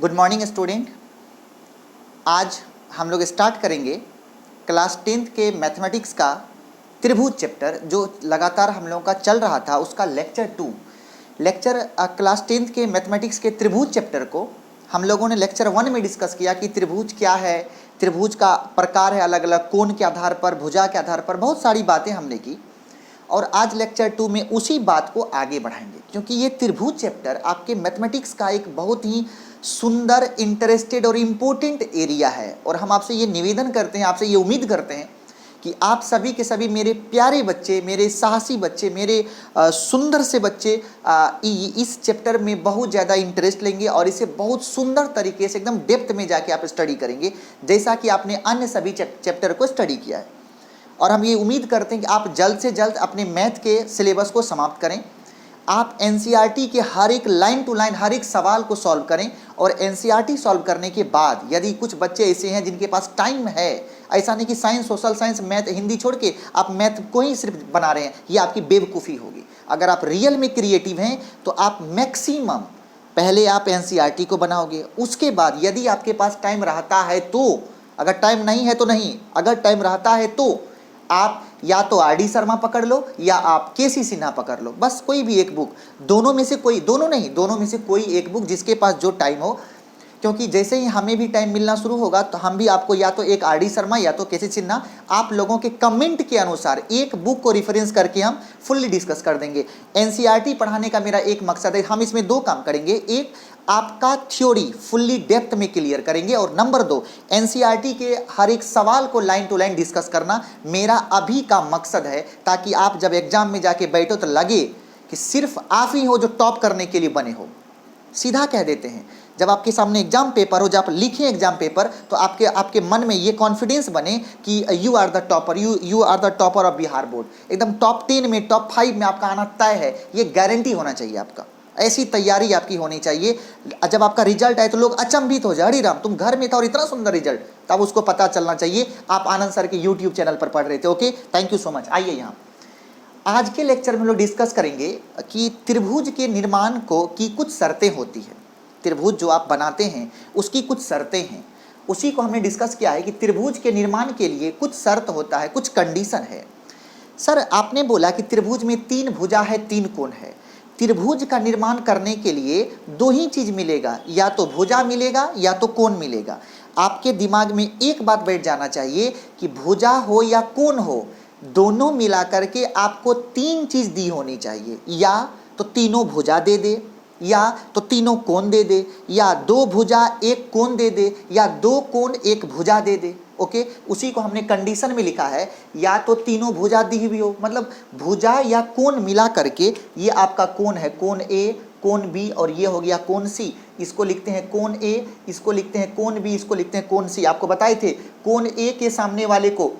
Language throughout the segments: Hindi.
Good morning student. आज हम लोग स्टार्ट करेंगे क्लास 10th के मैथमेटिक्स का त्रिभुज चैप्टर, जो लगातार हम लोगों का चल रहा था, उसका लेक्चर क्लास 10th के मैथमेटिक्स के त्रिभुज चैप्टर को हम लोगों ने लेक्चर 1 में डिस्कस किया कि त्रिभुज क्या है, त्रिभुज का प्रकार है अलग अलग, कोण के आधार पर, भुजा के आधार पर, बहुत सारी बातें हमने की। और आज लेक्चर 2 में उसी बात को आगे बढ़ाएंगे, क्योंकि ये त्रिभुज चैप्टर आपके मैथमेटिक्स का एक बहुत ही सुंदर, इंटरेस्टेड और इम्पोर्टेंट एरिया है। और हम आपसे ये निवेदन करते हैं, आपसे ये उम्मीद करते हैं कि आप सभी के सभी मेरे प्यारे बच्चे, मेरे साहसी बच्चे, मेरे सुंदर से बच्चे इस चैप्टर में बहुत ज़्यादा इंटरेस्ट लेंगे और इसे बहुत सुंदर तरीके से एकदम डेप्थ में जाके आप स्टडी करेंगे, जैसा कि आपने अन्य सभी चैप्टर को स्टडी किया है। और हम ये उम्मीद करते हैं कि आप जल्द से जल्द अपने मैथ के सिलेबस को समाप्त करें, आप एनसीईआरटी के हर एक लाइन टू लाइन हर एक सवाल को सॉल्व करें। और एनसीईआरटी सॉल्व करने के बाद यदि कुछ बच्चे ऐसे हैं जिनके पास टाइम है, ऐसा नहीं कि science, social science, math, Hindi छोड़ के आप मैथ को ही सिर्फ बना रहे हैं, ये आपकी बेवकूफ़ी होगी। अगर आप रियल में क्रिएटिव हैं तो आप मैक्सिमम पहले आप एनसीईआरटी को बनाओगे, उसके बाद यदि आपके पास टाइम रहता है तो, अगर टाइम नहीं है तो नहीं, अगर टाइम रहता है तो आप या तो आर डी शर्मा पकड़ लो या आप केसी सिन्हा पकड़ लो, बस कोई भी एक बुक, दोनों में से कोई, दोनों नहीं, दोनों में से कोई एक बुक, जिसके पास जो टाइम हो। क्योंकि जैसे ही हमें भी टाइम मिलना शुरू होगा तो हम भी आपको या तो एक आर डी शर्मा या तो केसी सिन्हा, आप लोगों के कमेंट के अनुसार एक बुक को रेफरेंस करके हम फुल्ली डिस्कस कर देंगे। एनसीईआरटी पढ़ाने का मेरा एक मकसद है, हम इसमें 2 काम करेंगे। एक, आपका थ्योरी फुल्ली डेप्थ में क्लियर करेंगे, और नंबर 2, एनसीईआरटी के हर एक सवाल को लाइन टू लाइन डिस्कस करना मेरा अभी का मकसद है, ताकि आप जब एग्जाम में जाके बैठो तो लगे कि सिर्फ आप ही हो जो टॉप करने के लिए बने हो। सीधा कह देते हैं, जब आपके सामने एग्जाम पेपर हो, जब आप लिखें एग्जाम पेपर, तो आपके मन में ये कॉन्फिडेंस बने कि you are the topper, you are the topper of Bihar board, एकदम टॉप 10 में, टॉप 5 में आपका आना तय है, ये गारंटी होना चाहिए आपका। ऐसी तैयारी आपकी होनी चाहिए। जब आपका रिजल्ट आए तो लोग अचंभित हो जाए, अरे राम तुम घर में था और इतना सुंदर रिजल्ट, तब उसको पता चलना चाहिए आप आनंद सर के यूट्यूब चैनल पर पढ़ रहे थे। Okay, thank you so much. आइए यहाँ आज के लेक्चर में हम लोग डिस्कस करेंगे कि त्रिभुज के निर्माण को की कुछ शर्तें होती है। त्रिभुज जो आप बनाते हैं उसकी कुछ शर्तें हैं, उसी को हमने डिस्कस किया है कि त्रिभुज के निर्माण के लिए कुछ शर्त होता है, कुछ कंडीशन है। सर आपने बोला कि त्रिभुज में 3 भुजा है, 3 कोण है। त्रिभुज का निर्माण करने के लिए 2 ही चीज मिलेगा, या तो भुजा मिलेगा या तो कोण मिलेगा। आपके दिमाग में एक बात बैठ जाना चाहिए कि भुजा हो या कोण हो, दोनों मिला करके आपको 3 चीज दी होनी चाहिए। या तो तीनों भुजा दे दे, या तो तीनों कोण दे दे, या 2 भुजा 1 कोण दे दे, या 2 कोण 1 भुजा दे दे। ओके, उसी को हमने कंडीशन में लिखा है, या तो तीनों भुजा दी हुई हो, मतलब भुजा या कोण मिला करके ये आपका कोण है, कोण ए, कोण बी, और ये हो गया कोण सी। इसको लिखते हैं कोण ए, इसको लिखते हैं कोण बी, इसको लिखते हैं कोण सी। आपको बताए थे कोण ए के सामने वाले को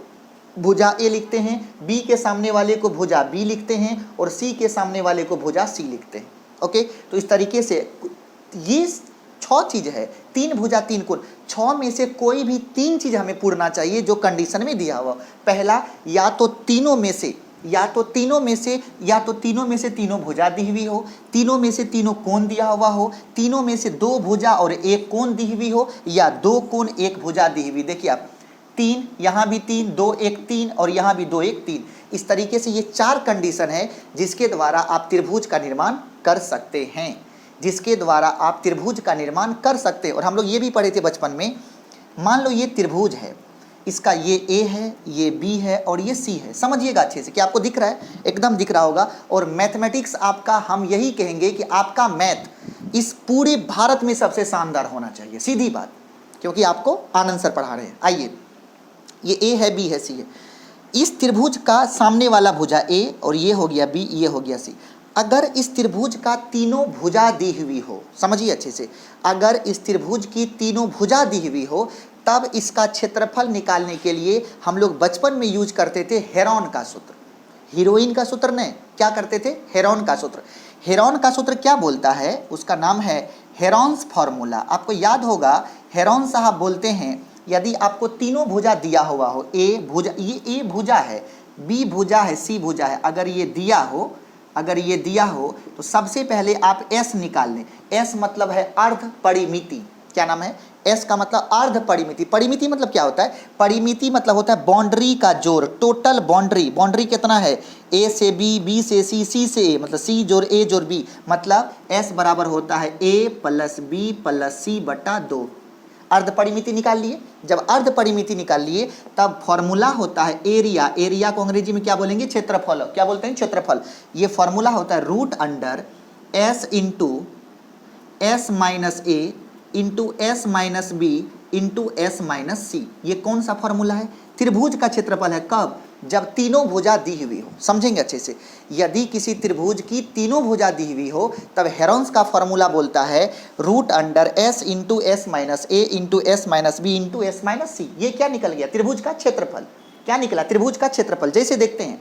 भुजा ए लिखते हैं, बी के सामने वाले को भुजा बी लिखते हैं, और सी के सामने वाले को भुजा सी लिखते हैं। ओके, तो इस तरीके से ये 6 चीज है, 3 भुजा 3 कोण, 6 में से कोई भी 3 चीज हमें पूरना चाहिए जो कंडीशन में दिया हुआ। पहला, या तो तीनों में से तीनों भुजा दी हुई हो, तीनों में से तीनों कोण दिया हुआ हो, तीनों में से 2 भुजा और 1 कोण दी हुई हो, या 2 कोण 1 भुजा दी हुई। देखिए आप 3, यहाँ भी 3, 2 1 3, और यहाँ भी 2 1 3। इस तरीके से ये 4 कंडीशन है जिसके द्वारा आप त्रिभुज का निर्माण कर सकते हैं, जिसके द्वारा आप त्रिभुज का निर्माण कर सकते हैं। और हम लोग ये भी पढ़े थे बचपन में, मान लो ये त्रिभुज है, इसका ये ए है, ये बी है और ये सी है। समझिएगा अच्छे से, कि आपको दिख रहा है, एकदम दिख रहा होगा। और मैथमेटिक्स आपका, हम यही कहेंगे कि आपका मैथ इस पूरे भारत में सबसे शानदार होना चाहिए, सीधी बात, क्योंकि आपको आनंद सर पढ़ा रहे हैं। आइए, ये ए है, बी है, सी है। इस त्रिभुज का सामने वाला भुजा ए, और ये हो गया बी, ये हो गया सी। अगर इस त्रिभुज का तीनों भुजा दी हुई हो, समझिए अच्छे से, अगर इस त्रिभुज की तीनों भुजा दी हुई हो, तब इसका क्षेत्रफल निकालने के लिए हम लोग बचपन में यूज करते थे हेरोन का सूत्र। हीरोइन का सूत्र नहीं, क्या करते थे? हेरोन का सूत्र। हेरोन का सूत्र क्या बोलता है? उसका नाम है हेरोन्स फॉर्मूला। आपको याद होगा, हेरोन साहब बोलते हैं, यदि आपको तीनों भुजा दिया हुआ हो, ए भुजा, ये ए भुजा है, बी भुजा है, सी भुजा है, अगर ये दिया हो तो सबसे पहले आप एस निकाल लें। एस मतलब है अर्ध परिमिति, क्या नाम है? एस का मतलब अर्ध परिमिति। परिमिति मतलब क्या होता है? परिमिति मतलब होता है बाउंड्री का जोड़, टोटल बाउंड्री। बाउंड्री कितना है? ए से बी, बी से सी, सी से ए, मतलब सी जोड़ ए जोड़ बी, मतलब एस बराबर होता है ए प्लस बी प्लस सी बटा 2। अर्ध परिमिति निकाल लिए। जब अर्ध परिमिति निकाल लिए तब फॉर्मूला होता है एरिया। एरिया को अंग्रेजी में क्या बोलेंगे? क्षेत्रफल। क्या बोलते हैं? क्षेत्रफल। ये फॉर्मूला होता है root under S into S minus A into S minus B into S minus C. ये कौन सा फॉर्मूला है? त्रिभुज का क्षेत्रफल है। कब? जब तीनों भुजा दी हुई हो। समझेंगे अच्छे से। यदि किसी त्रिभुज की तीनों भुजा दी हुई हो तब हेरोन्स का फॉर्मूला बोलता है root under S into S minus A into S minus B into S minus C. ये क्या निकल गया? त्रिभुज का क्षेत्रफल। क्या निकला? त्रिभुज का क्षेत्रफल। जैसे देखते हैं,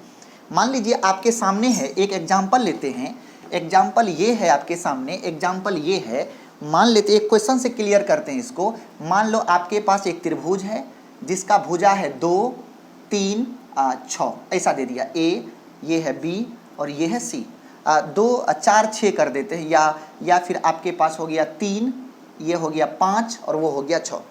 मान लीजिए आपके सामने है, एक एग्जाम्पल लेते हैं। एग्जाम्पल ये है आपके सामने, एग्जाम्पल ये है। मान लेते एक क्वेश्चन से क्लियर करते हैं इसको। मान लो आपके पास एक त्रिभुज है जिसका भुजा है 2 3 6, ऐसा दे दिया। ए, ये है बी और ये है सी। 2 4 6 कर देते हैं, या फिर आपके पास हो गया 3, ये हो गया 5 और वो हो गया 6।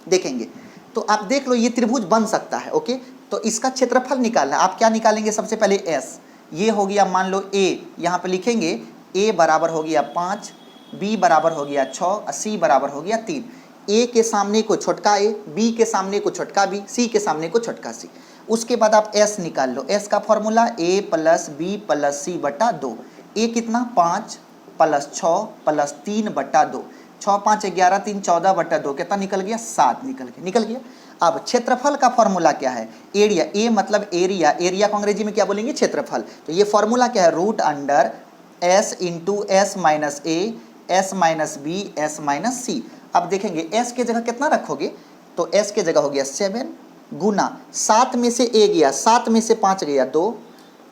देखेंगे तो आप देख लो ये त्रिभुज बन सकता है। ओके, तो इसका क्षेत्रफल निकालना है। आप क्या निकालेंगे? सबसे पहले एस। ये हो गया मान लो ए, यहाँ पे लिखेंगे ए बराबर हो गया 5, बी बराबर हो गया 6, सी बराबर हो गया 3। ए के सामने को छोटका ए, बी के सामने को छोटका बी, सी के सामने को छोटका सी। उसके बाद आप एस निकाल लो। एस का फॉर्मूला ए प्लस बी प्लस सी बटा 2। ए कितना? 5 प्लस 6 प्लस 3 बटा 2। 6 5 11, 3 14 बटा 2 कितना निकल गया? 7 निकल गया। अब क्षेत्रफल का फॉर्मूला क्या है? एरिया। ए मतलब एरिया। एरिया को अंग्रेजी में क्या बोलेंगे? क्षेत्रफल। तो ये फॉर्मूला क्या है? Root under S into S minus A, S minus B, S minus C. अब देखेंगे एस के जगह कितना रखोगे? तो एस के जगह हो गया 7 गुना 7 में से ए गया, 7 में से 5 गया 2,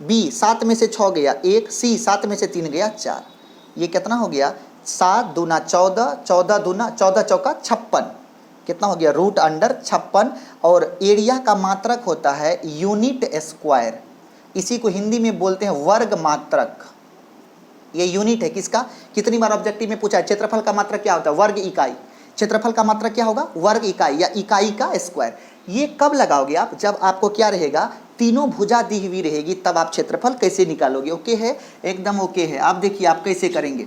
बी 7 में से 6 गया 1, सी 7 में से 3 गया 4। ये कितना हो गया? 7 दूना 14, 14 दूना 14 चौका 56। कितना हो गया? Root under 56। और एरिया का मात्रक होता है यूनिट स्क्वायर। इसी को हिंदी में बोलते हैं वर्ग मात्रक। ये यूनिट है किसका? कितनी बार ऑब्जेक्टिव में पूछा है। क्षेत्रफल का मात्रक क्या होता है? वर्ग इकाई। क्षेत्रफल का मात्रक क्या होगा? वर्ग इकाई या इकाई का स्क्वायर। ये कब लगाओगे आप? जब आपको क्या रहेगा? तीनों भुजा दी हुई रहेगी, तब आप क्षेत्रफल कैसे निकालोगे। ओके है? एकदम ओके है। आप देखिए आप कैसे करेंगे।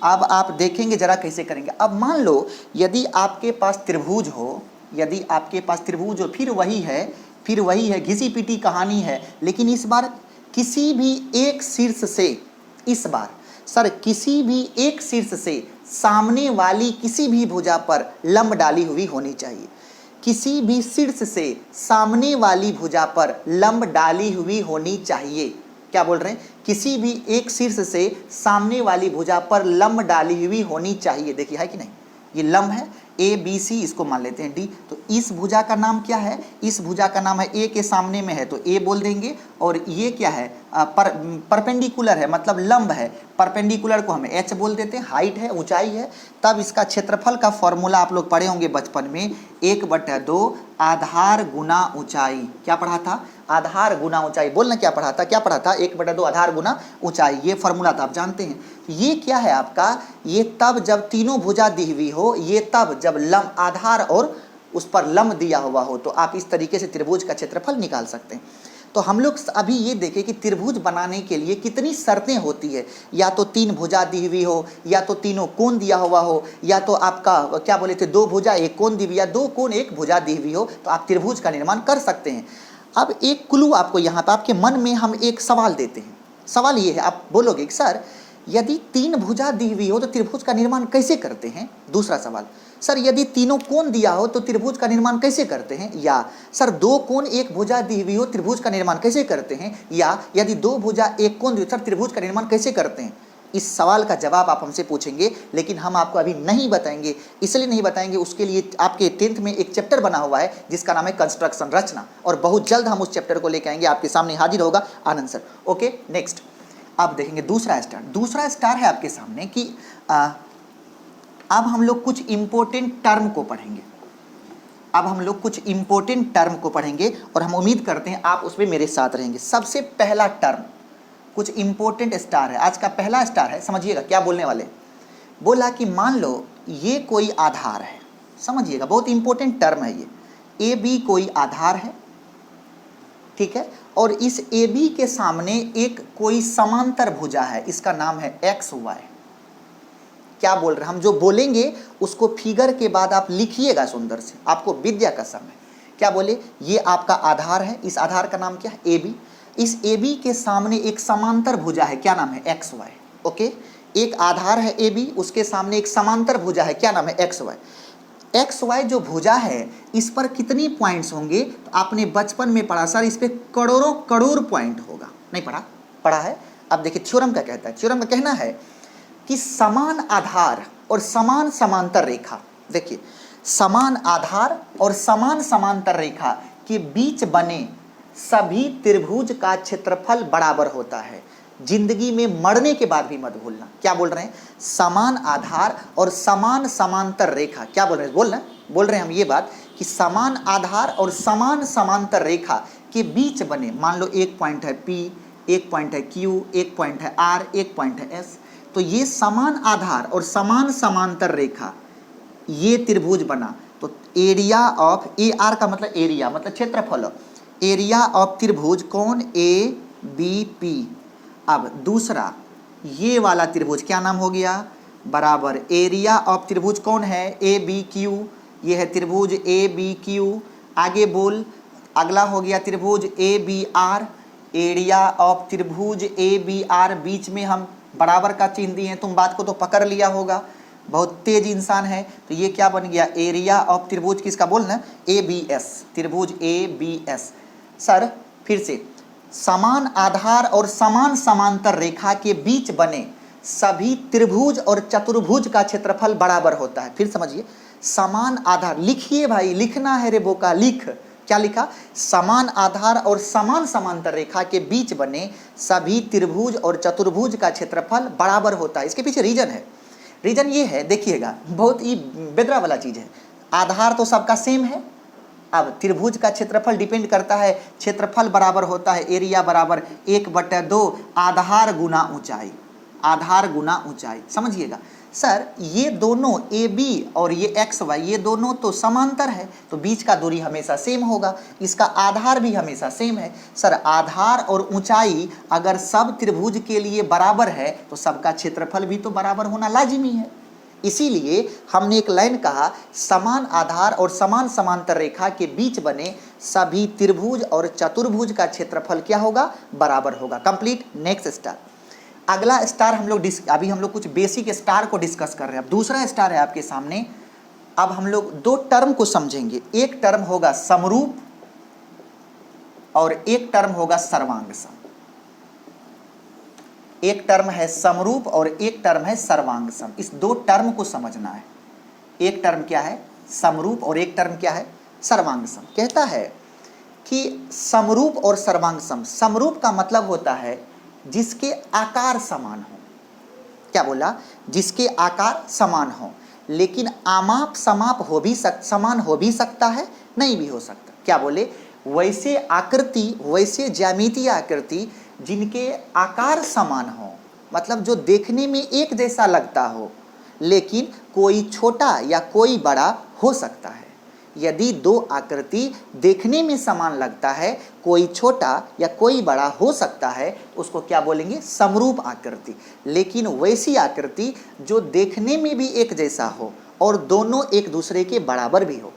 अब आप देखेंगे जरा कैसे करेंगे। अब मान लो यदि आपके पास त्रिभुज हो, यदि आपके पास त्रिभुज हो, फिर वही है घिसी पिटी कहानी है। लेकिन इस बार किसी भी एक शीर्ष से, इस बार सर किसी भी एक शीर्ष से सामने वाली किसी भी भुजा पर लंब डाली हुई होनी चाहिए। किसी भी शीर्ष से सामने वाली भुजा पर लंब डाली हुई होनी चाहिए। क्या बोल रहे हैं? किसी भी एक शीर्ष से सामने वाली भुजा पर लंब डाली हुई होनी चाहिए। देखिए है कि नहीं? ये लंब है ए बी सी, इसको मान लेते हैं डी। तो इस भुजा का नाम क्या है? इस भुजा का नाम है, ए के सामने में है तो ए बोल देंगे। और ये क्या है? परपेंडिकुलर है, मतलब लंब है। परपेंडिकुलर को हम एच बोल देते हैं। हाइट है, ऊंचाई है। तब इसका क्षेत्रफल का फॉर्मूला आप लोग पढ़े होंगे बचपन में, 1/2 आधार गुना ऊंचाई। क्या पढ़ा था? आधार गुना ऊंचाई। बोलना क्या पढ़ा था? क्या पढ़ा था? 1/2 आधार गुना ऊंचाई। ये फॉर्मूला था, आप जानते हैं। ये क्या है आपका? ये तब जब तीनों भुजा दी हुई हो, ये तब जब लंब आधार और उस पर लंब दिया हुआ हो, तो आप इस तरीके से त्रिभुज का क्षेत्रफल निकाल सकते हैं। तो हम लोग अभी ये देखें कि त्रिभुज बनाने के लिए कितनी शर्तें होती है। या तो 3 भुजा दी हुई हो, या तो तीनों कोण दिया हुआ हो, या तो आपका क्या बोले थे 2 भुजा 1 कोण दी हुई, या 2 कोण 1 भुजा दी हुई हो, तो आप त्रिभुज का निर्माण कर सकते हैं। अब एक क्लू आपको यहाँ पर, आपके मन में हम एक सवाल देते हैं। सवाल ये है, आप बोलोगे कि सर यदि 3 भुजा दी हुई हो तो त्रिभुज का निर्माण कैसे करते हैं? दूसरा सवाल, सर यदि तीनों कोण दिया हो तो त्रिभुज का निर्माण कैसे करते हैं? या सर 2 कोण 1 भुजा दी हुई हो, त्रिभुज का निर्माण कैसे करते हैं? या यदि 2 भुजा 1 कोण दी हो, सर त्रिभुज का निर्माण कैसे करते हैं? इस सवाल का जवाब आप हमसे पूछेंगे, लेकिन हम आपको अभी नहीं बताएंगे। इसलिए नहीं बताएंगे, उसके लिए आपके 10th में एक चैप्टर बना हुआ है जिसका नाम है कंस्ट्रक्शन, रचना, और बहुत जल्द हम उस चैप्टर को लेकर आएंगे, आपके सामने हाजिर होगा आनंद सर। ओके, नेक्स्ट आप देखेंगे दूसरा स्टार। दूसरा स्टार है आपके सामने कि अब हम लोग कुछ इंपॉर्टेंट टर्म को पढ़ेंगे। अब हम लोग कुछ इंपॉर्टेंट टर्म को पढ़ेंगे और हम उम्मीद करते हैं आप उसमें मेरे साथ रहेंगे। सबसे पहला टर्म कुछ इंपॉर्टेंट स्टार है। आज का पहला स्टार है, समझिएगा क्या बोलने वाले। बोला कि मान लो ये कोई आधार है, समझिएगा बहुत इंपॉर्टेंट टर्म है ये, ए बी कोई आधार है, ठीक है, और इस ए बी के सामने एक कोई समांतर भुजा है, इसका नाम है एक्स वाई। क्या बोल रहे हैं हम, जो बोलेंगे उसको फिगर के बाद आप लिखिएगा सुंदर से, आपको विद्या का समय। क्या बोले, ये आपका आधार है, इस आधार का नाम क्या है, ए बी। इस ए बी के सामने एक समांतर भुजा है, क्या नाम है, एक्स वाई। ओके, एक आधार है ए बी, उसके सामने एक समांतर भुजा है, क्या नाम है, एक्स वाई। एक्स वाई जो भुजा है इस पर कितनी पॉइंट्स होंगे, तो आपने बचपन में पढ़ा सर इस पर करोड़ों करोड़ पॉइंट होगा, नहीं पढ़ा, पढ़ा है। अब देखिए थ्योरम क्या कहता है, थ्योरम का कहना है कि समान आधार और समान समांतर रेखा, देखिए समान आधार और समान समांतर रेखा के बीच बने सभी त्रिभुज का क्षेत्रफल बराबर होता है। जिंदगी में मरने के बाद भी मत भूलना। क्या बोल रहे हैं, समान आधार और समान समांतर रेखा, क्या बोल रहे हैं, बोल रहे हैं हम ये बात कि समान आधार और समान समांतर रेखा के बीच बने, मान लो एक पॉइंट है P, एक पॉइंट है Q, एक पॉइंट है R, एक पॉइंट है S, तो ये समान आधार और समान समांतर रेखा, ये त्रिभुज बना तो एरिया ऑफ, ए आर का मतलब एरिया मतलब क्षेत्रफल, एरिया ऑफ त्रिभुज कौन, ए बी पी। अब दूसरा ये वाला त्रिभुज क्या नाम हो गया, बराबर एरिया ऑफ त्रिभुज कौन है, ए बी क्यू, ये है त्रिभुज ए बी क्यू। आगे बोल, अगला हो गया त्रिभुज A B R, area of त्रिभुज ए बी आर, बीच में हम बराबर का चिन्ह दिए हैं, तुम बात को तो पकड़ लिया होगा, बहुत तेज इंसान है। तो ये क्या बन गया, एरिया ऑफ त्रिभुज किसका बोलना, ए बी एस, त्रिभुज ए बी एस। सर फिर से, समान आधार और समान समांतर रेखा के बीच बने सभी त्रिभुज और चतुर्भुज का क्षेत्रफल बराबर होता है। फिर समझिए, समान आधार, लिखिए भाई, लिखना है रे बोका, लिख, क्या लिखा, समान आधार और समान समांतर रेखा के बीच बने सभी त्रिभुज और चतुर्भुज का क्षेत्रफल बराबर होता है। इसके पीछे रीजन है, रीजन ये है, देखिएगा बहुत ही बेदरा वाला चीज है। आधार तो सबका सेम है, अब त्रिभुज का क्षेत्रफल डिपेंड करता है, क्षेत्रफल बराबर होता है एरिया बराबर 1/2 आधार गुना ऊंचाई, आधार गुना ऊंचाई, समझिएगा। सर ये दोनों ए बी और ये एक्स वाई, ये दोनों तो समांतर है, तो बीच का दूरी हमेशा सेम होगा, इसका आधार भी हमेशा सेम है। सर आधार और ऊंचाई अगर सब त्रिभुज के लिए बराबर है तो सबका क्षेत्रफल भी तो बराबर होना लाजिमी है। इसीलिए हमने एक लाइन कहा, समान आधार और समान समांतर रेखा के बीच बने सभी त्रिभुज और चतुर्भुज का क्षेत्रफल क्या होगा, बराबर होगा। कंप्लीट। नेक्स्ट स्टार, अगला स्टार हम लोग अभी हम लोग कुछ बेसिक स्टार को डिस्कस कर रहे हैं। अब दूसरा स्टार है आपके सामने। अब हम लोग दो टर्म को समझेंगे, एक टर्म होगा समरूप और एक टर्म होगा सर्वांग सम। एक टर्म है समरूप और एक टर्म है सर्वांग सम, इस दो टर्म को समझना है। एक टर्म क्या है, समरूप, और एक टर्म क्या है, सर्वांग सम। कहता है कि समरूप और सर्वांग सम, समरूप का मतलब होता है जिसके आकार समान हो। क्या बोला, जिसके आकार समान हो, लेकिन आमाप समाप हो भी समान हो भी सकता है, नहीं भी हो सकता। क्या बोले, वैसे आकृति, वैसे ज्यामितीय आकृति जिनके आकार समान हो, मतलब जो देखने में एक जैसा लगता हो लेकिन कोई छोटा या कोई बड़ा हो सकता है। यदि दो आकृति देखने में समान लगता है, कोई छोटा या कोई बड़ा हो सकता है, उसको क्या बोलेंगे, समरूप आकृति। लेकिन वैसी आकृति जो देखने में भी एक जैसा हो और दोनों एक दूसरे के बराबर भी हो,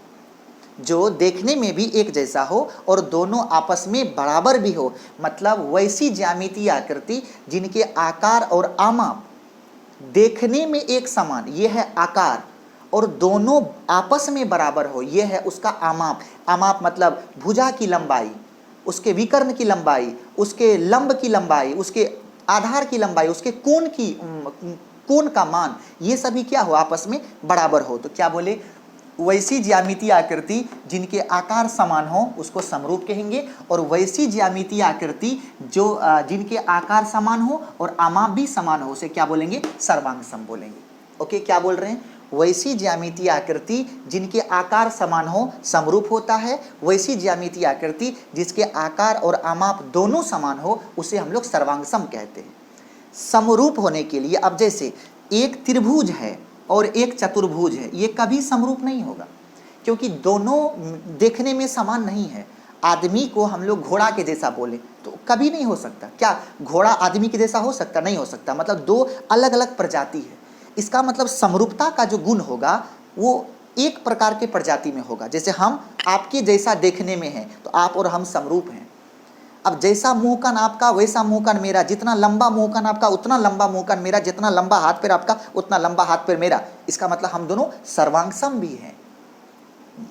जो देखने में भी एक जैसा हो और दोनों आपस में बराबर भी हो, मतलब वैसी ज्यामितीय आकृति जिनके आकार और आमाप देखने में एक समान, ये है आकार, और दोनों आपस में बराबर हो, ये है उसका आमाप। आमाप मतलब भुजा की लंबाई, उसके विकर्ण की लंबाई, उसके लंब की लंबाई, उसके आधार की लंबाई, उसके कोण का मान, ये सभी क्या हो, आपस में बराबर हो। तो क्या बोले, वैसी ज्यामितीय आकृति जिनके आकार समान हो उसको समरूप कहेंगे, और वैसी ज्यामितीय आकृति जो जिनके आकार समान हो और आमाप भी समान हो, उसे क्या बोलेंगे, सर्वांग सम बोलेंगे। ओके, क्या बोल रहे हैं, वैसी ज्यामितीय आकृति जिनके आकार समान हो समरूप होता है, वैसी ज्यामितीय आकृति जिसके आकार और आमाप दोनों समान हो उसे हम लोग सर्वांग सम कहते हैं। समरूप होने के लिए, अब जैसे एक त्रिभुज है, और एक चतुर्भुज है, ये कभी समरूप नहीं होगा, क्योंकि दोनों देखने में समान नहीं है। आदमी को हम लोग घोड़ा के जैसा बोले तो कभी नहीं हो सकता। क्या घोड़ा आदमी के जैसा हो सकता? नहीं हो सकता। मतलब दो अलग अलग प्रजाति है। इसका मतलब समरूपता का जो गुण होगा वो एक प्रकार के प्रजाति में होगा। जैसे हम आपके जैसा देखने में हैं तो आप और हम समरूप हैं। अब जैसा मुंह कान आपका वैसा मुंह कान मेरा, जितना लंबा मुंह कान आपका उतना लंबा मुंह कान मेरा, जितना लंबा हाथ पैर आपका उतना लंबा हाथ पैर मेरा। इसका मतलब हम दोनों सर्वांगसम भी हैं,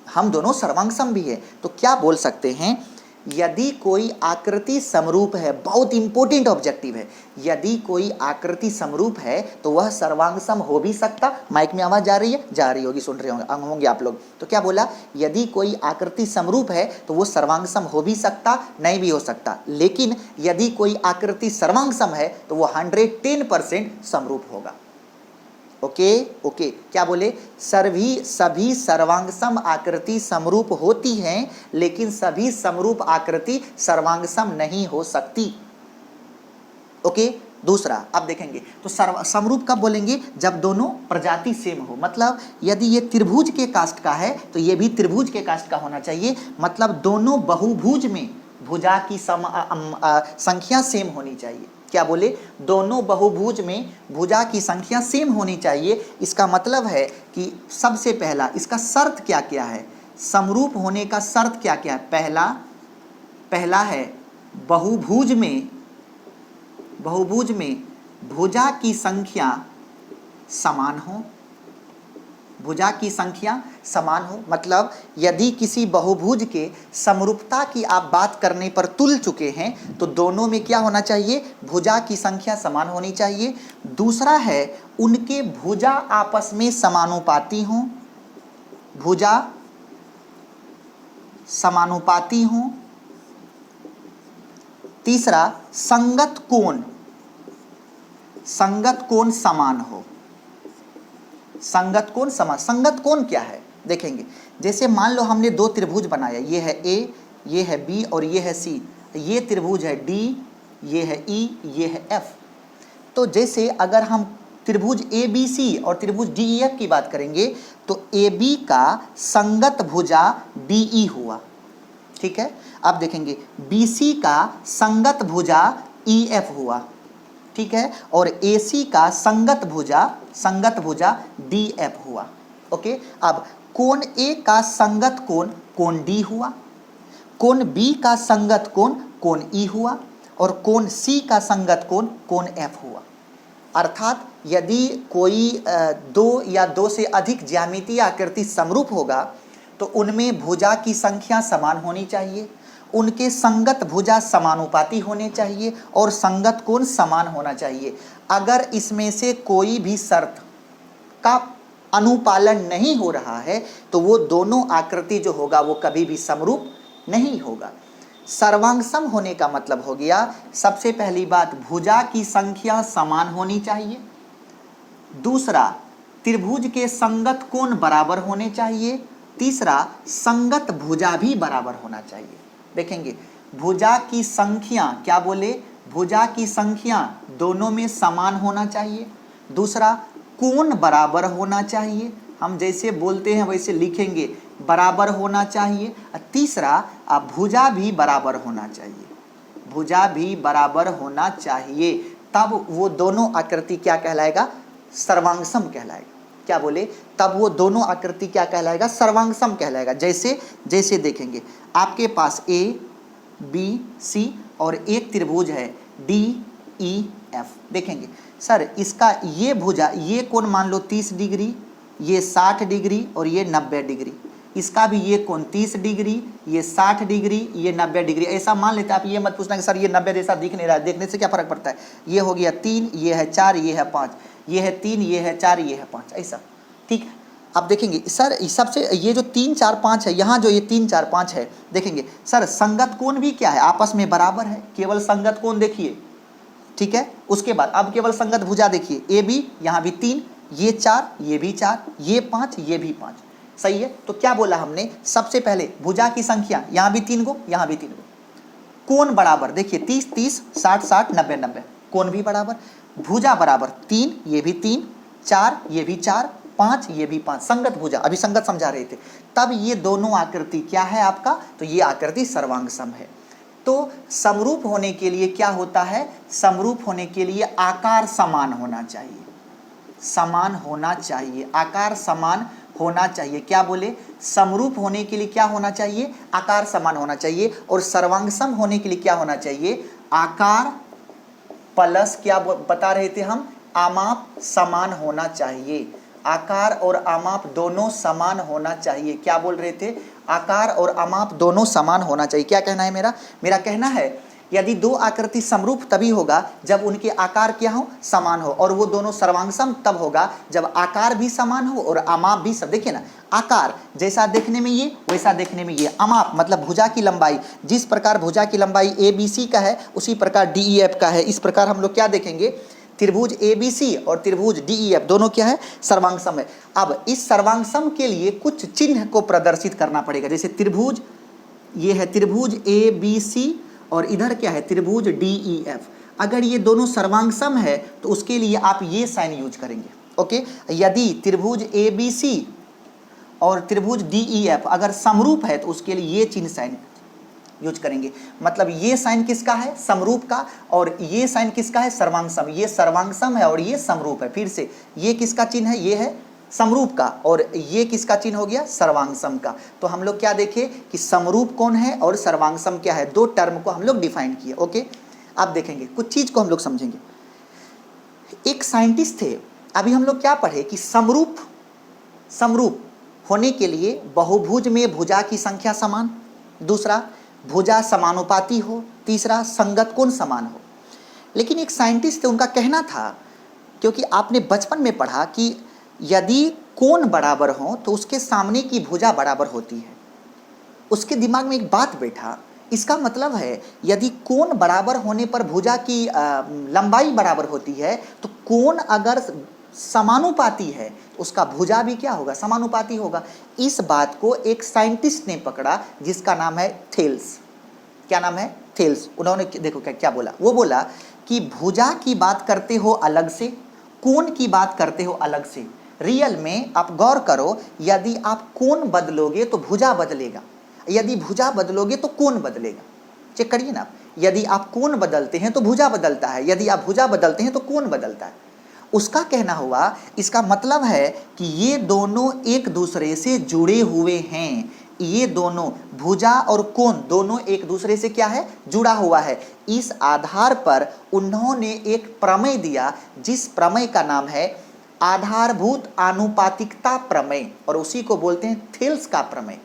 हम दोनों सर्वांगसम भी है। तो क्या बोल सकते हैं? यदि कोई आकृति समरूप है, बहुत इंपॉर्टेंट ऑब्जेक्टिव है, यदि कोई आकृति समरूप है तो वह सर्वांगसम हो भी सकता। माइक में आवाज जा रही है? जा रही होगी, सुन रहे होंगे आप लोग। तो क्या बोला? यदि कोई आकृति समरूप है तो वो सर्वांगसम हो भी सकता, नहीं भी हो सकता। लेकिन यदि कोई आकृति सर्वांगसम है तो वो 110% समरूप होगा। ओके, क्या बोले? सभी सर्वांगसम आकृति समरूप होती हैं, लेकिन सभी समरूप आकृति सर्वांगसम नहीं हो सकती। ओके, दूसरा अब देखेंगे तो समरूप कब बोलेंगे? जब दोनों प्रजाति सेम हो। मतलब यदि ये त्रिभुज के कास्ट का है तो ये भी त्रिभुज के कास्ट का होना चाहिए। मतलब दोनों बहुभुज में भुजा की संख्या सेम होनी चाहिए। क्या बोले? दोनों बहुभुज में भुजा की संख्या सेम होनी चाहिए। इसका मतलब है कि सबसे पहला इसका शर्त क्या क्या है? समरूप होने का शर्त क्या क्या है? पहला है बहुभुज में भुजा की संख्या समान हो। भुजा की संख्या समान हो मतलब यदि किसी बहुभुज के समरूपता की आप बात करने पर तुल चुके हैं तो दोनों में क्या होना चाहिए? भुजा की संख्या समान होनी चाहिए। दूसरा है उनके भुजा आपस में समानुपाती हों, भुजा समानुपाती हों। तीसरा संगत कोण समान हो। संगत कोण समान। संगत कोण क्या है देखेंगे। जैसे मान लो हमने दो त्रिभुज बनाया, ये है ए, ये है बी और ये है सी। ये त्रिभुज है डी, ये है ई, ये है एफ। तो जैसे अगर हम त्रिभुज ए बी सी और त्रिभुज डी ई एफ की बात करेंगे तो ए बी का संगत भुजा डी ई हुआ, ठीक है। अब देखेंगे बी सी का संगत भुजा ई एफ हुआ, ठीक है। और ए सी का संगत भुजा डी एफ हुआ। ओके, अब कोण ए का संगत कोण डी हुआ, कोण बी का संगत कोण ई हुआ और कोण सी का संगत कोण एफ हुआ। अर्थात यदि कोई दो या दो से अधिक ज्यामितीय आकृति समरूप होगा तो उनमें भुजा की संख्या समान होनी चाहिए, उनके संगत भुजा समानुपाती होने चाहिए और संगत कोण समान होना चाहिए। अगर इसमें से कोई भी शर्त का अनुपालन नहीं हो रहा है तो वो दोनों आकृति जो होगा वो कभी भी समरूप नहीं होगा। सर्वांगसम होने का मतलब हो गया, सबसे पहली बात भुजा की संख्या समान होनी चाहिए। दूसरा त्रिभुज के संगत कोण बराबर होने चाहिए। तीसरा संगत भुजा भी बराबर होना चाहिए। देखेंगे भुजा की संख्या, क्या बोले? भुजा की संख्या दोनों में समान होना चाहिए। दूसरा कोण बराबर होना चाहिए, हम जैसे बोलते हैं वैसे लिखेंगे, बराबर होना चाहिए। तीसरा भुजा भी बराबर होना चाहिए, भुजा भी बराबर होना चाहिए। तब वो दोनों आकृति क्या कहलाएगा? सर्वांगसम कहलाएगा। क्या बोले? तब वो दोनों आकृति क्या कहलाएगा? सर्वांगसम कहलाएगा। जैसे देखेंगे आपके पास ए बी सी और एक त्रिभुज है डी ई एफ। देखेंगे सर इसका ये भुजा, ये कोण मान लो 30 डिग्री, ये 60 डिग्री और ये 90 डिग्री। इसका भी ये कोण 30 डिग्री, ये 60 डिग्री, ये 90 डिग्री। ऐसा मान लेते हैं। आप ये मत पूछना कि सर ये 90 जैसा दिख नहीं रहा है, देखने से क्या फर्क पड़ता है? ये हो गया 3, ये है 4, ये है 5, ये है 3, ये है 4, ये है 5, ऐसा, ठीक है। अब देखेंगे सर सबसे ये जो 3 4 5 है, यहाँ जो ये 3 4 5 है, देखेंगे सर संगत कोण भी क्या है? आपस में बराबर है। केवल संगत कोण देखिए, ठीक है। उसके बाद अब केवल संगत भुजा देखिए, ए बी, यहाँ भी 3, ये 4, ये भी 4, ये 5, ये भी 5, सही है। तो क्या बोला हमने? सबसे पहले भुजा की संख्या, यहाँ भी 3 गो, यहाँ भी 3 गो। कोण बराबर, देखिए 30 30, 60 60, 90 90, कोण भी बराबर। भुजा बराबर 3, ये भी 3, 4, ये भी 4, 5, ये भी 5, संगत भुजा, अभी संगत समझा रहे थे। तब ये दोनों आकृति क्या है आपका, तो ये आकृति सर्वांग सम है। तो समरूप होने के लिए क्या होता है, समरूप होने के लिए आकार समान होना चाहिए, समान होना चाहिए, आकार समान होना चाहिए। क्या बोले, समरूप होने के लिए क्या होना चाहिए, आकार समान होना चाहिए। और सर्वांगसम होने के लिए क्या होना चाहिए, आकार प्लस क्या बता रहे थे हम, आमाप समान होना चाहिए। आकार और आमाप दोनों समान होना चाहिए। क्या बोल रहे थे, आकार और आमाप दोनों समान होना चाहिए। क्या कहना है मेरा, मेरा कहना है यदि दो आकृति समरूप तभी होगा जब उनके आकार क्या हो, समान हो, और वो दोनों सर्वांगसम तब होगा जब आकार भी समान हो और आमाप भी सब। देखिए ना, आकार जैसा देखने में ये वैसा देखने में ये, आमाप मतलब भुजा की लंबाई, जिस प्रकार भुजा की लंबाई ABC का है उसी प्रकार DEF का है। इस प्रकार हम लोग क्या देखेंगे, त्रिभुज ABC और त्रिभुज DEF दोनों क्या है, सर्वांगसम है। अब इस सर्वांगसम के लिए कुछ चिन्ह को प्रदर्शित करना पड़ेगा। जैसे त्रिभुज, ये है त्रिभुज ABC और इधर क्या है, त्रिभुज DEF। अगर ये दोनों सर्वांगसम है तो उसके लिए आप ये साइन यूज करेंगे। ओके, यदि त्रिभुज ABC और त्रिभुज DEF अगर समरूप है तो उसके लिए ये चिन्ह साइन यूज करेंगे। मतलब ये साइन किसका है, समरूप का, और ये साइन किसका है, सर्वांगसम। ये सर्वांगसम है और ये समरूप है। फिर से ये किसका चिन्ह है, ये है समरूप का, और ये किसका चिन्ह हो गया, सर्वांगसम का। तो हम लोग क्या देखे कि समरूप कौन है और सर्वांगसम क्या है, दो टर्म को हम लोग डिफाइन किए। ओके, आप देखेंगे कुछ चीज को हम लोग समझेंगे। एक साइंटिस्ट थे, अभी हम लोग क्या पढ़े कि समरूप, समरूप होने के लिए बहुभुज में भुजा की संख्या समान, दूसरा भुजा समानुपाती हो, तीसरा संगत कोण समान हो। लेकिन एक साइंटिस्ट थे, उनका कहना था, क्योंकि आपने बचपन में पढ़ा कि यदि कोण बराबर हो तो उसके सामने की भुजा बराबर होती है। उसके दिमाग में एक बात बैठा, इसका मतलब है यदि कोण बराबर होने पर भुजा की लंबाई बराबर होती है, तो कोण अगर समानुपाती है तो उसका भुजा भी क्या होगा, समानुपाती होगा। इस बात को एक साइंटिस्ट ने पकड़ा जिसका नाम है थेल्स। क्या नाम है, थेल्स। उन्होंने देखो क्या बोला, वो बोला कि भुजा की बात करते हो अलग से, कोण की बात करते हो अलग से। रियल में आप गौर करो, यदि आप कोण बदलोगे तो भुजा बदलेगा, यदि भुजा बदलोगे तो कोण बदलेगा। चेक करिए ना, यदि आप कोण बदलते हैं तो भुजा बदलता है, यदि आप भुजा बदलते हैं तो कोण बदलता है। उसका कहना हुआ, इसका मतलब है कि ये दोनों एक दूसरे से जुड़े हुए हैं। ये दोनों भुजा और कोण दोनों एक दूसरे से क्या है, जुड़ा हुआ है। इस आधार पर उन्होंने एक प्रमेय दिया, जिस प्रमेय का नाम है आधारभूत आनुपातिकता प्रमेय, और उसी को बोलते हैं थेल्स का प्रमेय।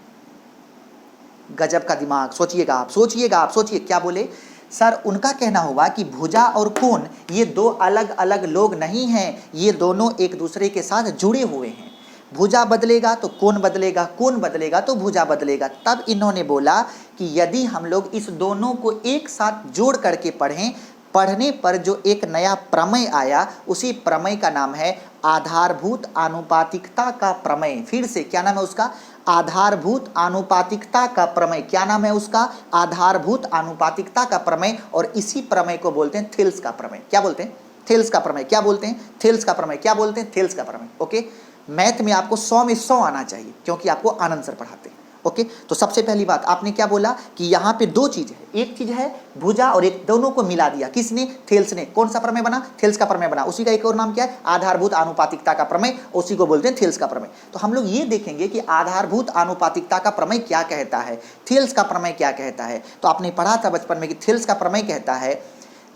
गजब का दिमाग, सोचिएगा आप, सोचिएगा आप, सोचिए क्या बोले सर। उनका कहना हुआ कि भुजा और कोण ये दो अलग अलग लोग नहीं हैं, ये दोनों एक दूसरे के साथ जुड़े हुए हैं। भुजा बदलेगा तो कोण बदलेगा, कोण बदलेगा तो भुजा बदलेगा। तब इन्होंने बोला कि यदि हम लोग इस दोनों को एक साथ जोड़ करके पढ़ें, पढ़ने पर जो एक नया प्रमेय आया, उसी प्रमेय का नाम है आधारभूत आनुपातिकता का प्रमेय। फिर से क्या नाम है उसका, आधारभूत आनुपातिकता का प्रमेय। क्या नाम है उसका, आधारभूत आनुपातिकता का प्रमेय। और इसी प्रमेय को बोलते हैं थेल्स का प्रमेय। क्या बोलते हैं, थेल्स का प्रमेय। क्या बोलते हैं, थेल्स का प्रमेय। क्या बोलते हैं, थेल्स का प्रमेय। ओके, मैथ में आपको 100 में 100 आना चाहिए, क्योंकि आपको आनंद सर पढ़ाते हैं। ओके, तो सबसे पहली बात आपने क्या बोला कि यहाँ पे दो चीज है, एक चीज है भुजा और एक, दोनों को मिला दिया किसने, थेल्स ने। कौन सा प्रमेय बना, थेल्स का प्रमेय बना। उसी का एक और नाम क्या है, आधारभूत आनुपातिकता का प्रमेय, उसी को बोलते हैं थेल्स का प्रमेय। तो हम लोग ये देखेंगे कि आधारभूत आनुपातिकता का प्रमेय क्या कहता है, थेल्स का प्रमेय क्या कहता है। तो आपने पढ़ा था बचपन में कि थेल्स का प्रमेय कहता है,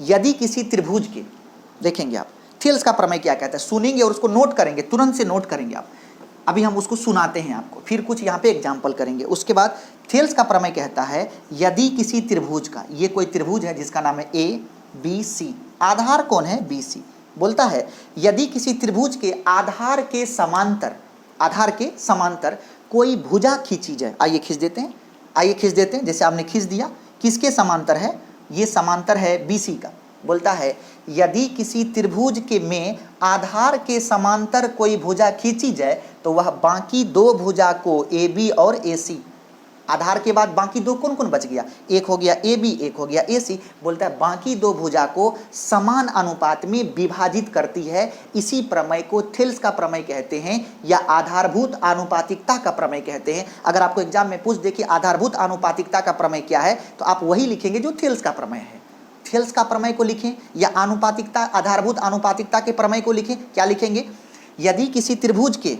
यदि किसी त्रिभुज के, देखेंगे आप थेल्स का प्रमेय क्या कहता है, सुनेंगे और उसको नोट करेंगे, तुरंत से नोट करेंगे आप। अभी हम उसको सुनाते हैं आपको, फिर कुछ यहाँ पे एग्जाम्पल करेंगे। उसके बाद थेल्स का प्रमेय कहता है, यदि किसी त्रिभुज का, ये कोई त्रिभुज है जिसका नाम है ABC, आधार कौन है, BC, बोलता है यदि किसी त्रिभुज के आधार के समांतर, आधार के समांतर कोई भुजा खींची जाए। आइए खींच देते हैं, आइए खींच देते हैं। जैसे आपने खींच दिया, किसके समांतर है, ये समांतर है BC का। बोलता है यदि किसी त्रिभुज के में आधार के समांतर कोई भुजा खींची जाए तो वह बाकी दो भुजा को AB और AC, आधार के बाद बाकी दो कौन कौन बच गया, एक हो गया ए बी, एक हो गया ए सी। बोलता है बाकी दो भुजा को समान अनुपात में विभाजित करती है। इसी प्रमेय को थेल्स का प्रमेय कहते हैं या आधारभूत आनुपातिकता का प्रमेय कहते हैं। अगर आपको एग्जाम में पूछ दे कि आधारभूत आनुपातिकता का प्रमेय क्या है, तो आप वही लिखेंगे जो थेल्स का प्रमेय है। थेल्स का प्रमेय को लिखें या आनुपातिकता आधारभूत आनुपातिकता के प्रमेय को लिखें, क्या लिखेंगे? यदि किसी त्रिभुज के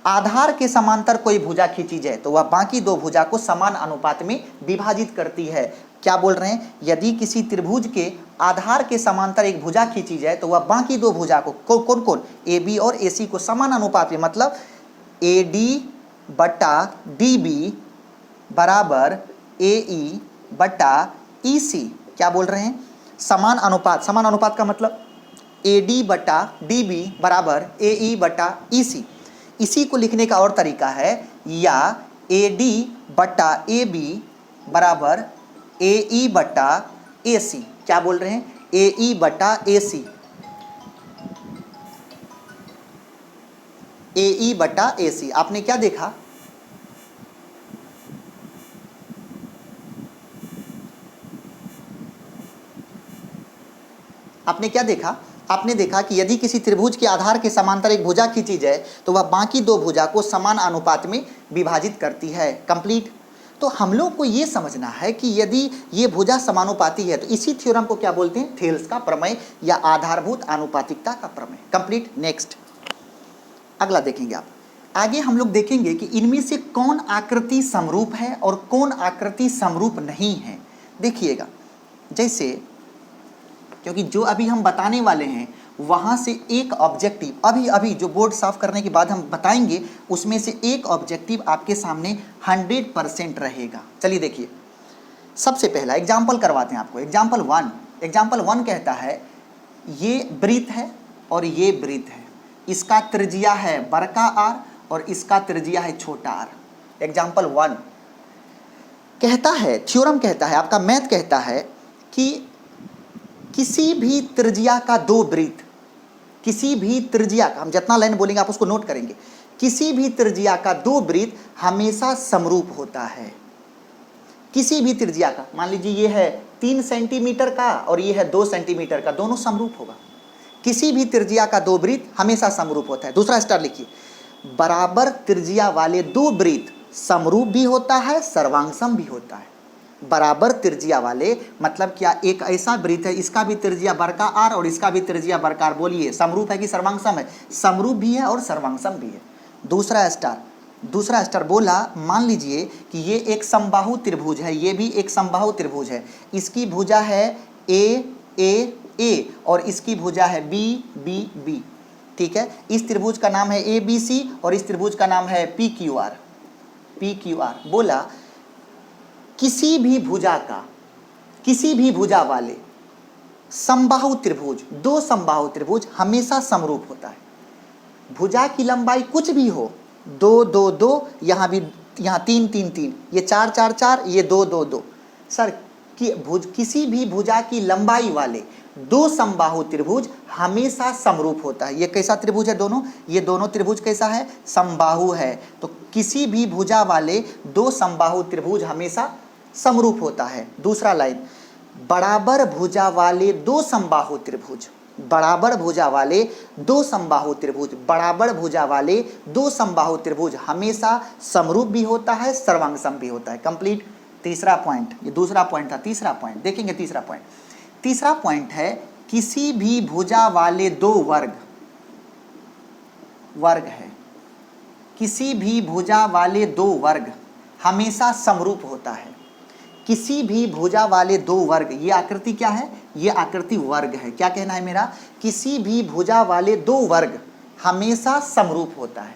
आधार के समांतर कोई भुजा खींची जाए तो वह बाकी दो भुजा को समान अनुपात में विभाजित करती है। क्या बोल रहे हैं? यदि किसी त्रिभुज के आधार के समांतर एक भुजा खींची जाए तो वह बाकी दो भुजा को कौन कौन ए बी और ए सी को समान अनुपात में, मतलब ए डी बटा डी बी बराबर ए ई बटा ई सी। क्या बोल रहे हैं? समान अनुपात। समान अनुपात का मतलब ए डी बटा डी बी बराबर ए ई बटा ई सी। इसी को लिखने का और तरीका है, या ए डी बटा ए बी बराबर ए ई बटा ए सी। क्या बोल रहे हैं? ए ई बटा ए सी, ए ई बटा ए सी। आपने क्या देखा? आपने क्या देखा? आपने देखा कि यदि किसी त्रिभुज के आधार के समांतर एक भुजा खींची जाए तो वह बाकी दो भुजा को समान अनुपात में विभाजित करती है। कंप्लीट। तो हम लोग को ये समझना है कि यदि ये भुजा समानुपाती है तो इसी थ्योरम को क्या बोलते हैं? थेल्स का प्रमेय या आधारभूत आनुपातिकता का प्रमेय। कंप्लीट। नेक्स्ट अगला देखेंगे आप। आगे हम लोग देखेंगे कि इनमें से कौन आकृति समरूप है और कौन आकृति समरूप नहीं है। देखिएगा, जैसे क्योंकि जो अभी हम बताने वाले हैं वहाँ से एक ऑब्जेक्टिव अभी जो बोर्ड साफ करने के बाद हम बताएंगे उसमें से एक ऑब्जेक्टिव आपके सामने 100% रहेगा। चलिए देखिए, सबसे पहला एग्जाम्पल करवाते हैं आपको। एग्जाम्पल वन कहता है ये वृत्त है और ये वृत्त है, इसका त्रिज्या है बड़का आर और इसका त्रिज्या है छोटा आर। एग्जाम्पल 1 कहता है, थ्योरम कहता है, आपका मैथ कहता है कि किसी भी त्रिज्या का दो वृत्त, किसी भी त्रिज्या का, हम जितना लाइन बोलेंगे आप उसको नोट करेंगे, किसी भी त्रिज्या का दो वृत्त हमेशा समरूप होता है। किसी भी त्रिज्या का, मान लीजिए ये है 3 सेंटीमीटर का और ये है 2 सेंटीमीटर का, दोनों समरूप होगा। किसी भी त्रिज्या का दो वृत्त हमेशा समरूप होता है। दूसरा स्टार लिखिए, बराबर त्रिज्या वाले दो वृत्त समरूप भी होता है, सर्वांगसम भी होता है। बराबर त्रिज्या वाले मतलब क्या? एक ऐसा वृत्त है, इसका भी त्रिज्या बड़का आर और इसका भी त्रिज्या बड़का आर, बोलिए समरूप है कि सर्वांगसम है? समरूप भी है और सर्वांगसम भी है। दूसरा स्टार बोला, मान लीजिए कि ये एक समबाहु त्रिभुज है, ये भी एक समबाहु त्रिभुज है, इसकी भुजा है ए ए ए और इसकी भुजा है बी बी बी। ठीक है, इस त्रिभुज का नाम है ए बी सी और इस त्रिभुज का नाम है पी क्यू आर। बोला किसी भी भुजा वाले समबाहु त्रिभुज, दो समबाहु त्रिभुज हमेशा समरूप होता है। भुजा की लंबाई कुछ भी हो, 2 2 2, यहाँ 3 3 3, ये 4 4 4, ये 2 2 2। सर किसी भी भुजा की लंबाई वाले दो समबाहु त्रिभुज हमेशा समरूप होता है। ये कैसा त्रिभुज है दोनों? ये दोनों त्रिभुज कैसा है? समबाहु है। तो किसी भी भुजा वाले दो समबाहु त्रिभुज हमेशा समरूप होता है। दूसरा लाइन, बराबर भुजा वाले दो समबाहु त्रिभुज, बराबर भुजा वाले दो समबाहु त्रिभुज, बराबर भुजा वाले दो समबाहु त्रिभुज हमेशा समरूप भी होता है, सर्वांगसम भी होता है। कंप्लीट। तीसरा पॉइंट, ये दूसरा पॉइंट था, तीसरा पॉइंट देखेंगे। तीसरा पॉइंट है किसी भी भुजा वाले दो वर्ग है, किसी भी भुजा वाले दो वर्ग हमेशा समरूप होता है। किसी भी भुजा वाले दो वर्ग, ये आकृति क्या है? ये आकृति वर्ग है। क्या कहना है मेरा? किसी भी भुजा वाले दो वर्ग हमेशा समरूप होता है।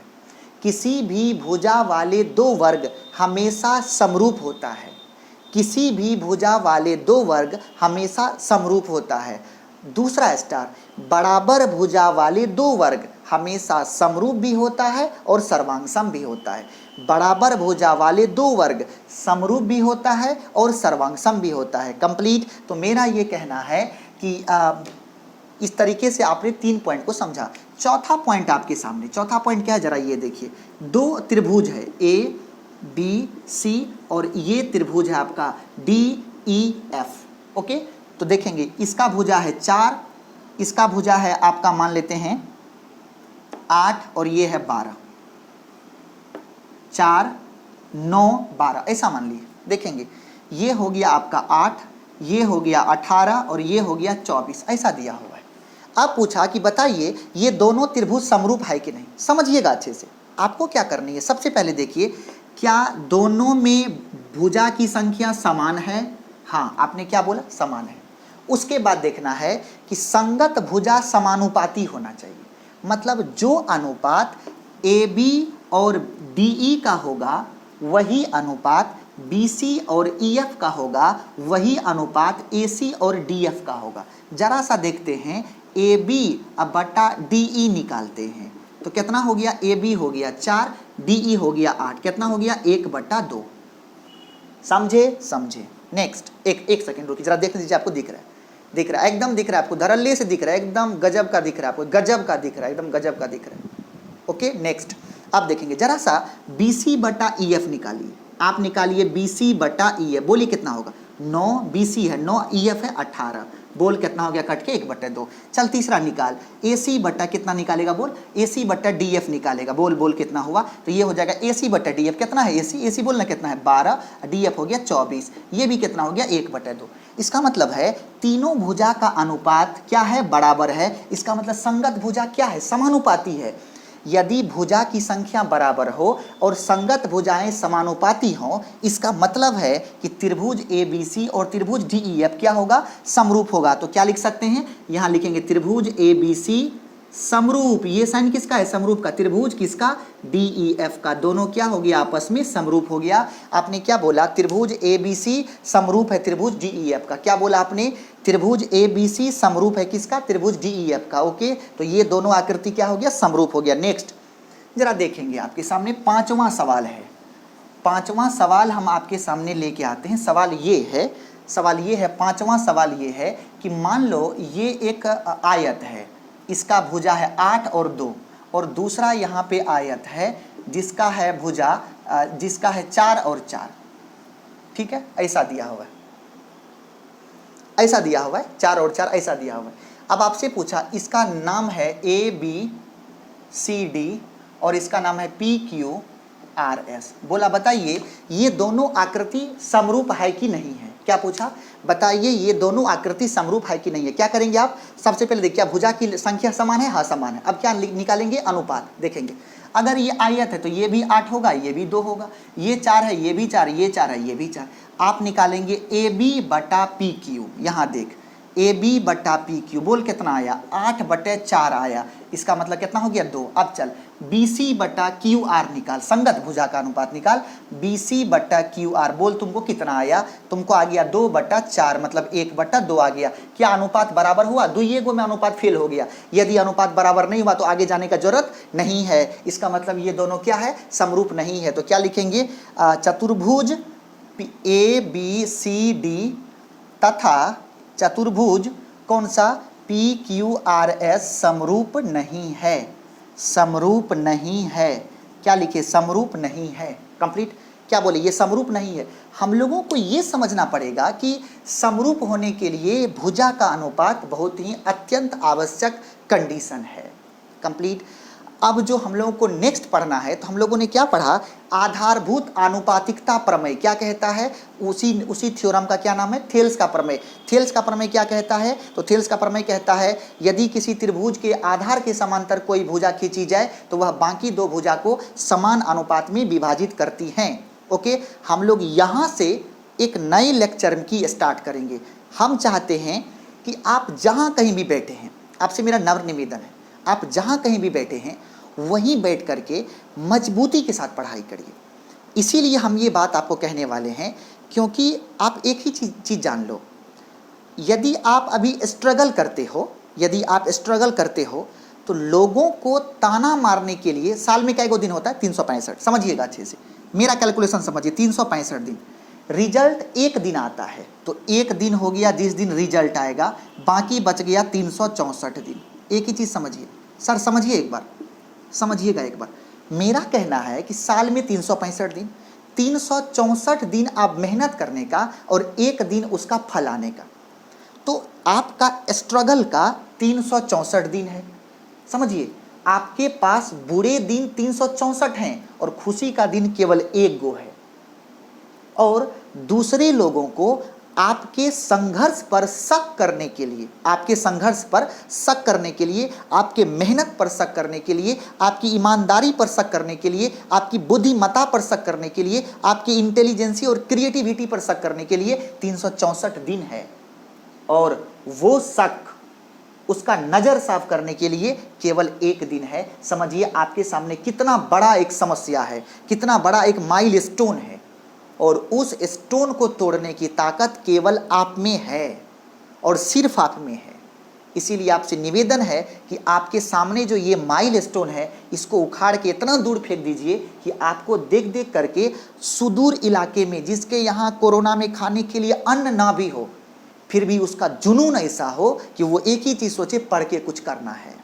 किसी भी भुजा वाले दो वर्ग हमेशा समरूप होता है। किसी भी भुजा वाले दो वर्ग हमेशा समरूप होता है। दूसरा स्टार, बराबर भुजा वाले दो वर्ग हमेशा समरूप भी होता है और सर्वांगसम भी होता है। बराबर भुजा वाले दो वर्ग समरूप भी होता है और सर्वांगसम भी होता है। कंप्लीट। तो मेरा ये कहना है कि इस तरीके से आपने 3 पॉइंट को समझा। चौथा पॉइंट आपके सामने, चौथा पॉइंट क्या है जरा ये देखिए। दो त्रिभुज है, ए बी सी और ये त्रिभुज है आपका डी ई एफ। ओके, तो देखेंगे इसका भुजा है 4, इसका भुजा है आपका मान लेते हैं 8 और ये है 12, 4 9 12 ऐसा मान लिए। देखेंगे ये हो गया आपका 8, ये हो गया 18 और ये हो गया 24, ऐसा दिया हुआ है। अब पूछा कि बताइए ये दोनों त्रिभुज समरूप है कि नहीं। समझिएगा अच्छे से, आपको क्या करनी है। सबसे पहले देखिए क्या दोनों में भुजा की संख्या समान है। हाँ, आपने क्या बोला, समान है। उसके बाद देखना है कि संगत भुजा समानुपाती होना चाहिए, मतलब जो अनुपात ए बी और डी ई का होगा वही अनुपात बी सी और ई एफ का होगा, वही अनुपात ए सी और डी एफ का होगा। जरा सा देखते हैं, ए बी अब बटा डी ई निकालते हैं तो कितना हो गया, ए बी हो गया 4, डी ई हो गया 8, कितना हो गया 1/2। समझे, समझे। नेक्स्ट एक सेकंड रुकिए, जरा देख लीजिए, आपको दिख रहा है, दिख रहा है, एकदम दिख रहा है आपको, धड़ल्ले से दिख रहा है, एकदम गजब का दिख रहा है आपको, गजब का दिख रहा है, एकदम गजब का दिख रहा है। ओके, नेक्स्ट अब देखेंगे जरा सा बी सी बटा ई एफ निकालिए। आप निकालिए बी सी बटा ई एफ, बोलिए कितना होगा, 9 बी सी है 9, ई एफ है 18, बोल कितना हो गया, कट के 1/2। चल तीसरा निकाल, ए सी बटा कितना निकालेगा, बोल ए सी बटा डी एफ निकालेगा, बोल बोल कितना हुआ, तो ये हो जाएगा ए सी बटा डी एफ, कितना है ए सी बोलना कितना है 12, डी एफ हो गया 24, ये भी कितना हो गया 1/2। इसका मतलब है तीनों भुजा का अनुपात क्या है, बराबर है। इसका मतलब संगत भुजा क्या है, समानुपाती है। यदि भुजा की संख्या बराबर हो और संगत भुजाएं समानुपाती हों, इसका मतलब है कि त्रिभुज ए बी सी और त्रिभुज डी ई एफ क्या होगा, समरूप होगा। तो क्या लिख सकते हैं, यहां लिखेंगे त्रिभुज ए बी सी समरूप, ये साइन किसका है, समरूप का, त्रिभुज किसका, डी ई एफ का, दोनों क्या हो गया, आपस में समरूप हो गया। आपने क्या बोला, त्रिभुज ए बी सी समरूप है त्रिभुज डी ई एफ का। क्या बोला आपने, त्रिभुज ए बी सी समरूप है किसका, त्रिभुज डी ई एफ का। ओके, तो ये दोनों आकृति क्या हो गया, समरूप हो गया। नेक्स्ट जरा देखेंगे, आपके सामने 5वां सवाल है। 5वां सवाल हम आपके सामने लेके आते हैं। सवाल ये है 5वां सवाल ये है कि मान लो ये एक आयत है, इसका भुजा है 8 और 2, और दूसरा यहाँ पे आयत है जिसका है भुजा जिसका है 4 और 4। ठीक है, ऐसा दिया हुआ है, ऐसा दिया हुआ है, 4 और 4 ऐसा दिया हुआ है। अब आपसे पूछा, इसका नाम है ए बी सी डी और इसका नाम है पी क्यू आर एस। बोला बताइए ये दोनों आकृति समरूप है कि नहीं है। क्या पूछा, बताइए ये दोनों आकृति समरूप है कि नहीं है। क्या करेंगे आप, सबसे पहले देखिए भुजा की संख्या समान है, हाँ समान है। अब क्या निकालेंगे, अनुपात। देखेंगे अगर ये आयत है तो ये भी 8 होगा, ये भी 2 होगा, ये 4 है, ये भी 4, ये 4 है, ये भी 4। आप निकालेंगे ए बी बटा पी क्यू। यहाँ देख, ए बी बटा पी क्यू, बोल कितना आया, 8/4 आया। इसका मतलब कितना हो गया, 2। अब चल बी सी बटा क्यू आर निकाल, संगत भुजा का अनुपात निकाल, बी सी बटा क्यू आर, बोल तुमको कितना आया, तुमको आ गया 2/4, मतलब 1/2 आ गया। क्या अनुपात बराबर हुआ, दुइये गो में अनुपात फेल हो गया। यदि अनुपात बराबर नहीं हुआ तो आगे जाने का जरूरत नहीं है। इसका मतलब ये दोनों क्या है, समरूप नहीं है। तो क्या लिखेंगे, चतुर्भुज ए बी सी डी तथा चतुर्भुज कौन सा, पी क्यू आर एस समरूप नहीं है, समरूप नहीं है। क्या लिखे, समरूप नहीं है। कंप्लीट। क्या बोले, ये समरूप नहीं है। हम लोगों को ये समझना पड़ेगा कि समरूप होने के लिए भुजा का अनुपात बहुत ही अत्यंत आवश्यक कंडीशन है। कंप्लीट। अब जो हम लोगों को नेक्स्ट पढ़ना है, तो हम लोगों ने क्या पढ़ा, आधारभूत आनुपातिकता प्रमेय क्या कहता है, उसी थ्योरम का क्या नाम है, थेल्स का प्रमेय। थेल्स का प्रमेय क्या कहता है, तो थेल्स का प्रमेय कहता है यदि किसी त्रिभुज के आधार के समांतर कोई भुजा खींची जाए तो वह बाकी दो भुजा को समान अनुपात में विभाजित करती हैं। ओके, हम लोग यहाँ से एक नए लेक्चर की स्टार्ट करेंगे। हम चाहते हैं कि आप जहाँ कहीं भी बैठे हैं, आपसे मेरा नम्र निवेदन है, आप जहाँ कहीं भी बैठे हैं वहीं बैठ करके मजबूती के साथ पढ़ाई करिए। इसीलिए हम ये बात आपको कहने वाले हैं, क्योंकि आप एक ही चीज़ जान लो, यदि आप अभी स्ट्रगल करते हो, तो लोगों को ताना मारने के लिए साल में कई दिन होता है, 365। समझिएगा अच्छे से, मेरा कैलकुलेशन समझिए, 365 दिन। रिजल्ट एक दिन आता है, तो एक दिन हो गया जिस दिन रिजल्ट आएगा, बाकी बच गया 364 दिन। एक ही चीज़ समझिए सर, समझिए एक बार, समझिएगा एक बार। मेरा कहना है कि साल में 365 दिन, 364 दिन आप मेहनत करने का और एक दिन उसका फल आने का। तो आपका स्ट्रगल का 364 दिन है। समझिए, आपके पास बुरे दिन 364 हैं और खुशी का दिन केवल एक गो है। और दूसरे लोगों को आपके संघर्ष पर शक करने के लिए, आपके संघर्ष पर शक करने के लिए, आपके मेहनत पर शक करने के लिए, आपकी ईमानदारी पर शक करने के लिए, आपकी बुद्धिमत्ता पर शक करने के लिए, आपकी इंटेलिजेंसी और क्रिएटिविटी पर शक करने के लिए 364 दिन है। और वो शक, उसका नज़र साफ करने के लिए केवल एक दिन है। समझिए आपके सामने कितना बड़ा एक समस्या है, कितना बड़ा एक माइलस्टोन है, और उस स्टोन को तोड़ने की ताकत केवल आप में है और सिर्फ आप में है। इसीलिए आपसे निवेदन है कि आपके सामने जो ये माइलस्टोन है, इसको उखाड़ के इतना दूर फेंक दीजिए कि आपको देख देख करके सुदूर इलाके में, जिसके यहाँ कोरोना में खाने के लिए अन्न ना भी हो, फिर भी उसका जुनून ऐसा हो कि वो एक ही चीज़ सोचे, पढ़ के कुछ करना है।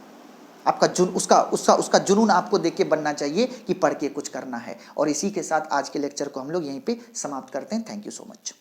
आपका उसका जुनून आपको देख के बनना चाहिए कि पढ़ के कुछ करना है। और इसी के साथ आज के लेक्चर को हम लोग यहीं पे समाप्त करते हैं। Thank you so much.